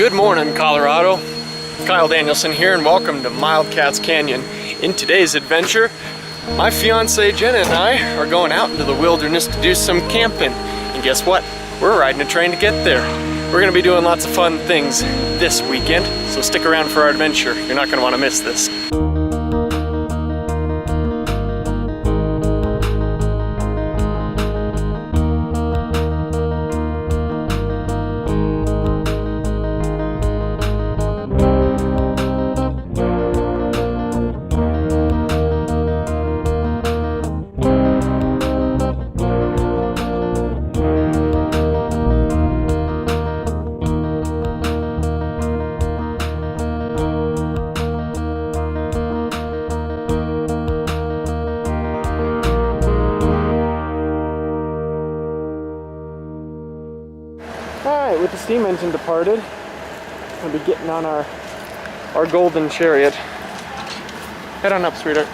Good morning, Colorado. Kyle Danielson here, and welcome to Wildcats Canyon. In today's adventure, my fiance Jenna and I are going out into the wilderness to do some camping. And guess what? We're riding a train to get there. We're going to be doing lots of fun things this weekend, so stick around for our adventure. You're not going to want to miss this. Alright, with the steam engine departed, we'll be getting on our golden chariot. Head on up, sweetheart.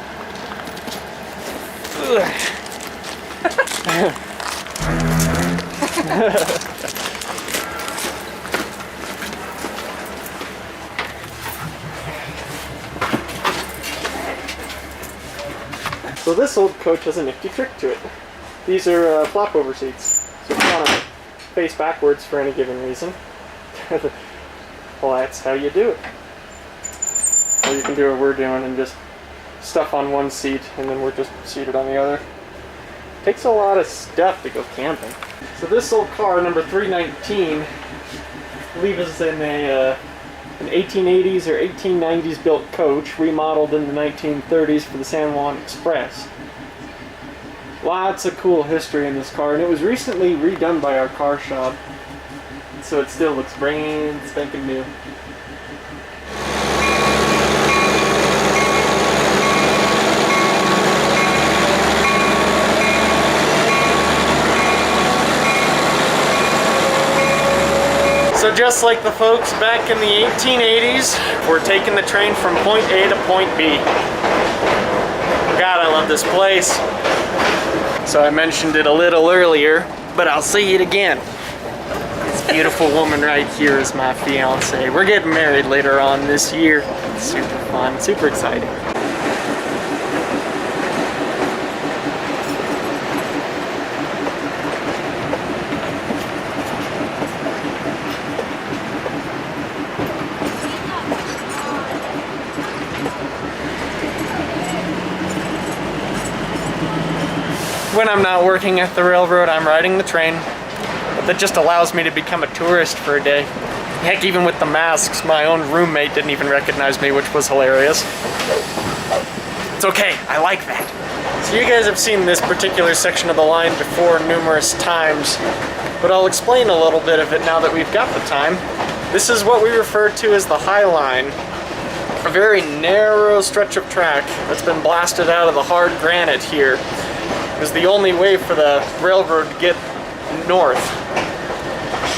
So this old coach has a nifty trick to it. These are flop over seats. So if you want to face backwards for any given reason, well, that's how you do it. Or you can do what we're doing and just stuff on one seat and then we're just seated on the other. Takes a lot of stuff to go camping. So this old car, number 319, I believe is in an 1880s or 1890s built coach, remodeled in the 1930s for the San Juan Express. Lots of cool history in this car, and it was recently redone by our car shop, and so it still looks brand spanking new. So just like the folks back in the 1880s, we're taking the train from point A to point B. God, I love this place. So I mentioned it a little earlier, but I'll say it again. This beautiful woman right here is my fiance. We're getting married later on this year. It's super fun, super exciting. When I'm not working at the railroad, I'm riding the train. But that just allows me to become a tourist for a day. Heck, even with the masks, my own roommate didn't even recognize me, which was hilarious. It's okay, I like that. So you guys have seen this particular section of the line before numerous times, but I'll explain a little bit of it now that we've got the time. This is what we refer to as the High Line. A very narrow stretch of track that's been blasted out of the hard granite here. It was the only way for the railroad to get north.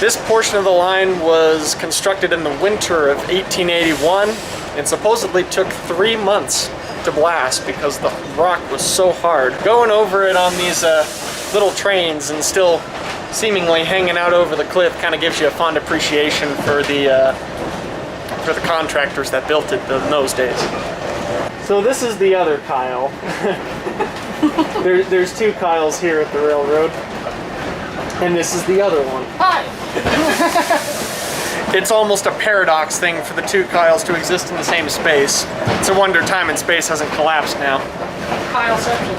This portion of the line was constructed in the winter of 1881 and supposedly took 3 months to blast because the rock was so hard. Going over it on these little trains and still seemingly hanging out over the cliff kind of gives you a fond appreciation for the contractors that built it in those days. So this is the other Kyle. There's two Kyles here at the railroad, and this is the other one. Hi! It's almost a paradox thing for the two Kyles to exist in the same space. It's a wonder time and space hasn't collapsed now. Kyleception.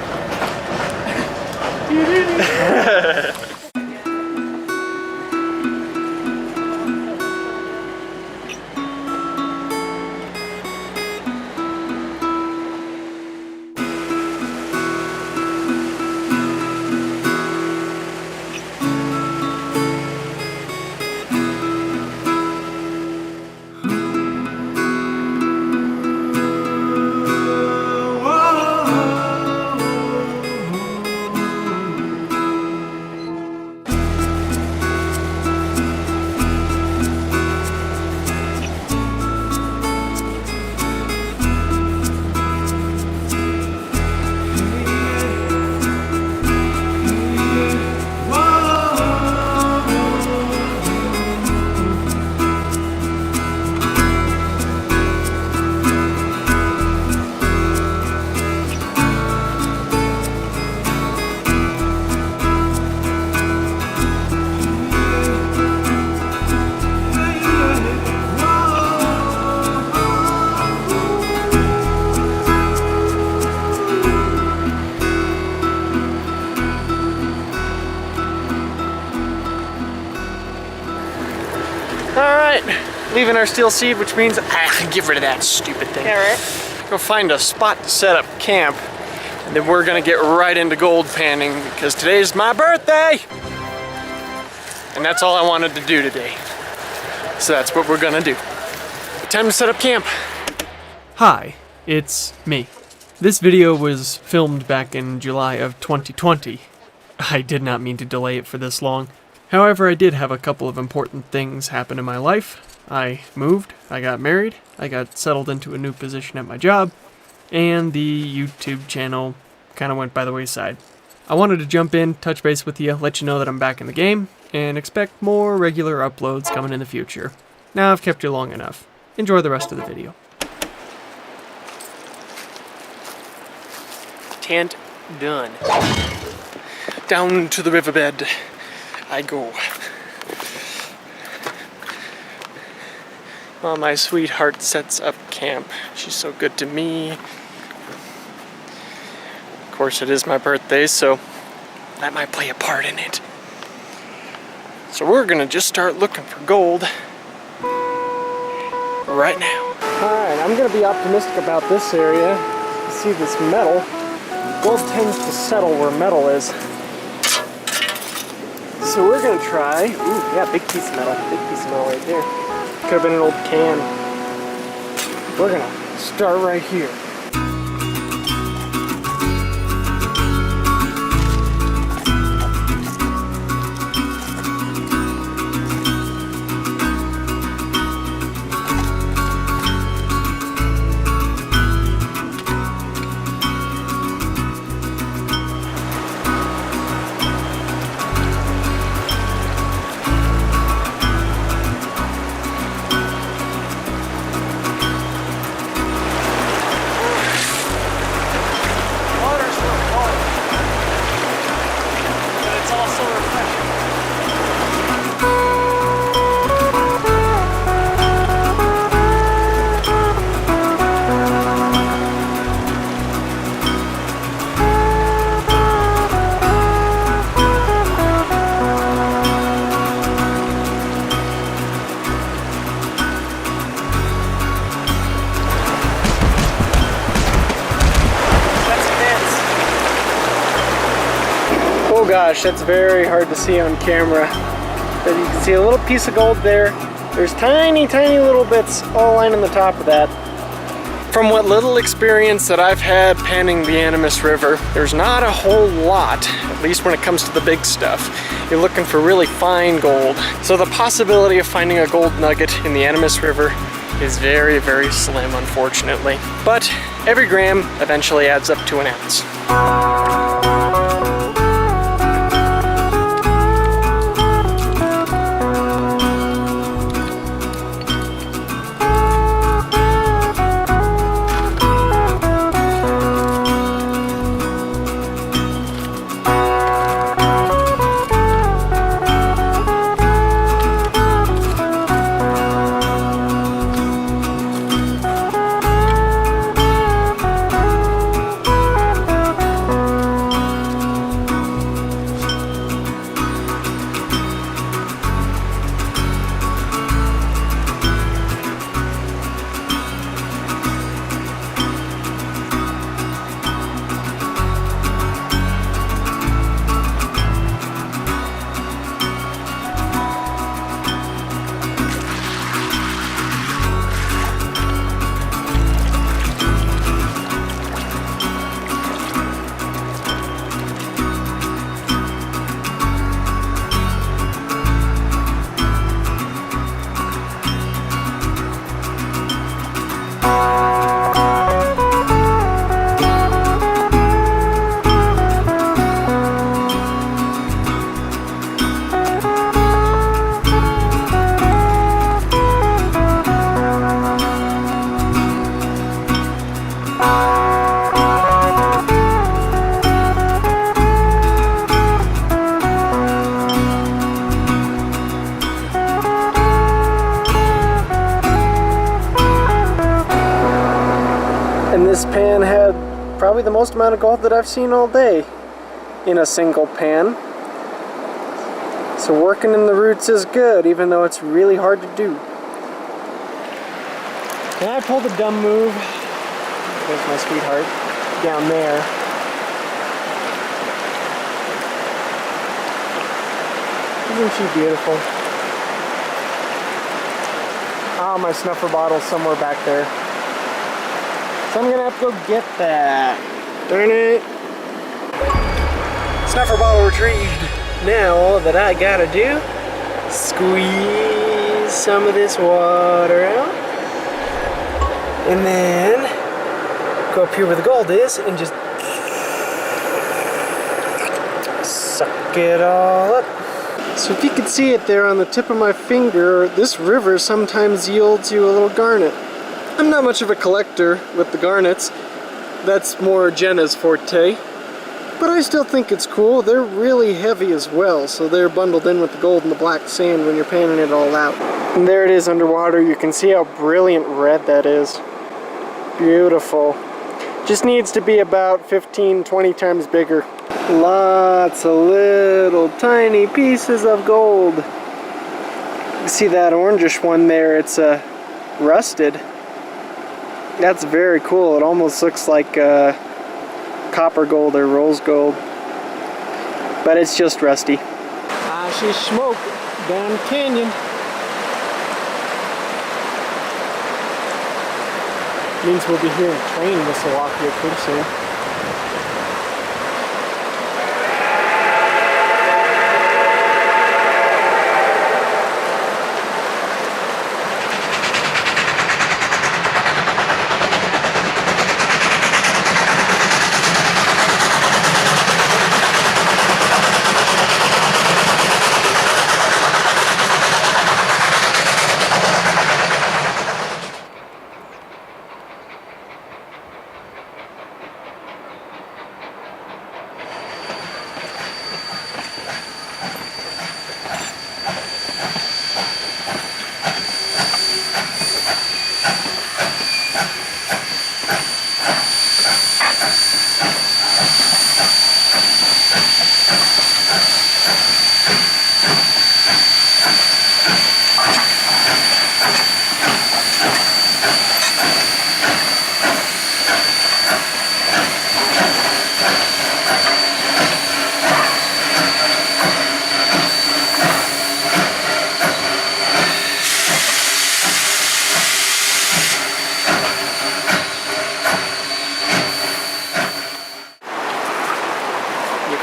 Alright, leaving our steel seed, which means get rid of that stupid thing. Yeah, right? Go find a spot to set up camp, and then we're gonna get right into gold panning because today's my birthday! And that's all I wanted to do today. So that's what we're gonna do. Time to set up camp. Hi, it's me. This video was filmed back in July of 2020. I did not mean to delay it for this long. However, I did have a couple of important things happen in my life. I moved, I got married, I got settled into a new position at my job, and the YouTube channel kind of went by the wayside. I wanted to jump in, touch base with you, let you know that I'm back in the game, and expect more regular uploads coming in the future. Now I've kept you long enough. Enjoy the rest of the video. Tent done. Down to the riverbed I go. While my sweetheart sets up camp. She's so good to me. Of course, it is my birthday, so that might play a part in it. So we're gonna just start looking for gold right now. Alright, I'm gonna be optimistic about this area. You see this metal. Gold tends to settle where metal is. So we're gonna try, ooh, yeah, big piece of metal right there. Could have been an old can. We're gonna start right here. Oh gosh, that's very hard to see on camera. But you can see a little piece of gold there. There's tiny, tiny little bits all lining the top of that. From what little experience that I've had panning the Animas River, there's not a whole lot, at least when it comes to the big stuff. You're looking for really fine gold. So the possibility of finding a gold nugget in the Animas River is very, very slim, unfortunately. But every gram eventually adds up to an ounce. And this pan had probably the most amount of gold that I've seen all day in a single pan. So working in the roots is good, even though it's really hard to do. And I pulled a dumb move. There's my sweetheart down there. Isn't she beautiful? Oh, my snuffer bottle's somewhere back there. So I'm gonna have to go get that. Darn it. Snuffer bottle retrieved. Now all that I gotta do, squeeze some of this water out. And then go up here where the gold is and just suck it all up. So if you can see it there on the tip of my finger, this river sometimes yields you a little garnet. I'm not much of a collector with the garnets. That's more Jenna's forte. But I still think it's cool. They're really heavy as well, so they're bundled in with the gold and the black sand when you're panning it all out. And there it is underwater. You can see how brilliant red that is. Beautiful. Just needs to be about 15-20 times bigger. Lots of little tiny pieces of gold. You see that orangish one there? It's rusted. That's very cool. It almost looks like copper gold or rose gold, but it's just rusty. I see smoke down the canyon. Means we'll be hearing a train whistle off here pretty soon.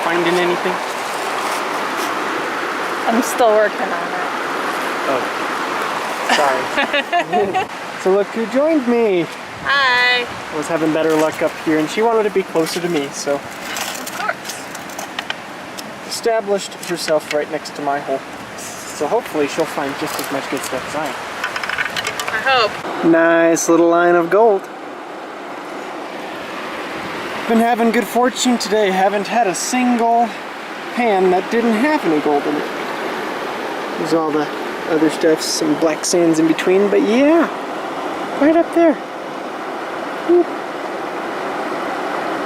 Finding anything? I'm still working on it. Oh, sorry. So look who joined me. Hi. I was having better luck up here, and she wanted to be closer to me, so Of course. established herself right next to my hole. So hopefully she'll find just as much good stuff as I am. I hope. Nice little line of gold. Been having good fortune today. Haven't had a single pan that didn't have any gold in it. There's all the other stuff, some black sands in between, but yeah, right up there. Whoop.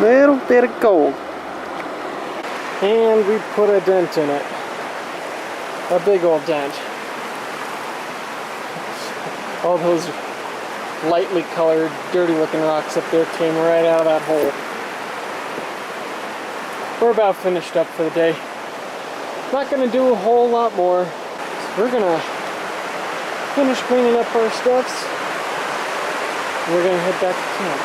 Little bit of gold. And we put a dent in it. A big old dent. All those lightly colored, dirty looking rocks up there came right out of that hole. We're about finished up for the day. Not gonna do a whole lot more. So we're gonna finish cleaning up our stuffs. We're gonna head back to camp.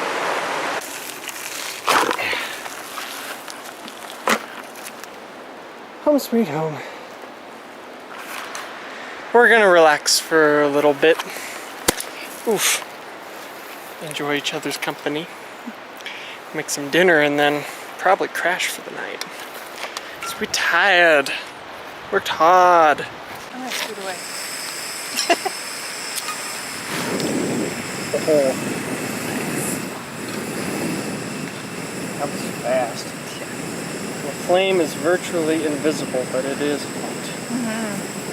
Home sweet home. We're gonna relax for a little bit. Oof. Enjoy each other's company. Make some dinner and then probably crash for the night. So we're tired. We're tired. I'm gonna scoot away. Oh. That was fast. The flame is virtually invisible, but it is hot.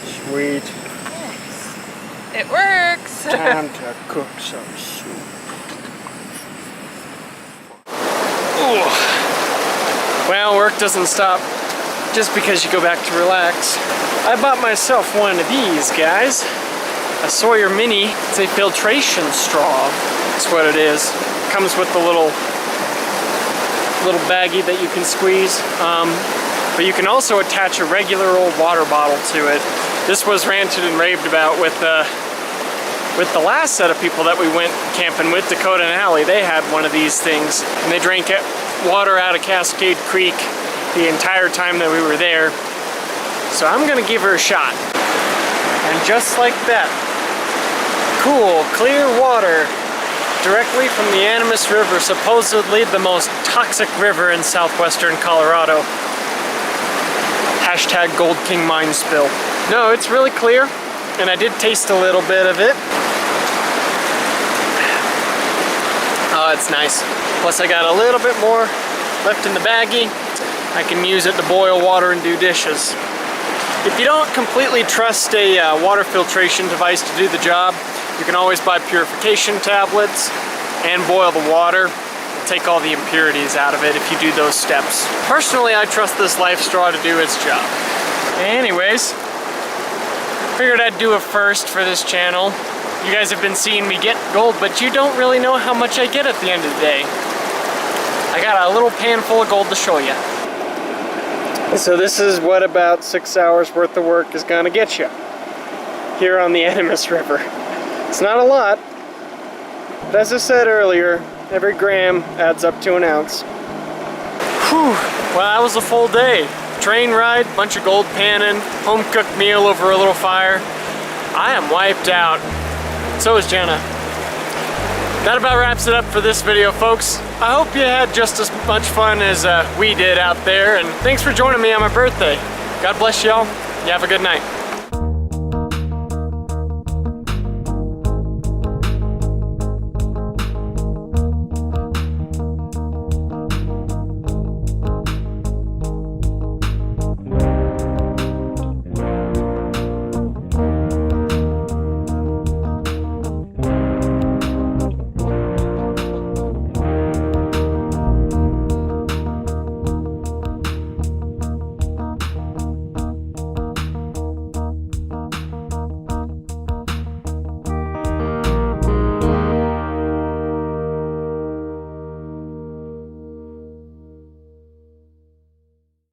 Sweet. Yes. It works. Time to cook some soup. Ooh. Well, work doesn't stop just because you go back to relax. I bought myself one of these guys. a Sawyer Mini. It's a filtration straw. That's what it is. Comes with the little baggie that you can squeeze. But you can also attach a regular old water bottle to it. This was ranted and raved about with the last set of people that we went camping with, Dakota and Allie. They had one of these things, and they drank water out of Cascade Creek the entire time that we were there. So I'm gonna give her a shot. And just like that, cool, clear water directly from the Animas River, supposedly the most toxic river in southwestern Colorado. Hashtag Gold King mine spill. No, it's really clear, and I did taste a little bit of it. Oh, it's nice. Plus I got a little bit more left in the baggie. I can use it to boil water and do dishes. If you don't completely trust a water filtration device to do the job, you can always buy purification tablets and boil the water. Take all the impurities out of it if you do those steps. Personally, I trust this life straw to do its job. Anyways, figured I'd do a first for this channel. You guys have been seeing me get gold, but you don't really know how much I get at the end of the day. I got a little pan full of gold to show you. So this is what about 6 hours worth of work is gonna get you here on the Animas River. It's not a lot, but as I said earlier, every gram adds up to an ounce. Whew, well, that was a full day. Train ride, bunch of gold panning, home cooked meal over a little fire. I am wiped out. So is Jenna. That about wraps it up for this video, folks. I hope you had just as much fun as we did out there, and thanks for joining me on my birthday. God bless y'all. You have a good night.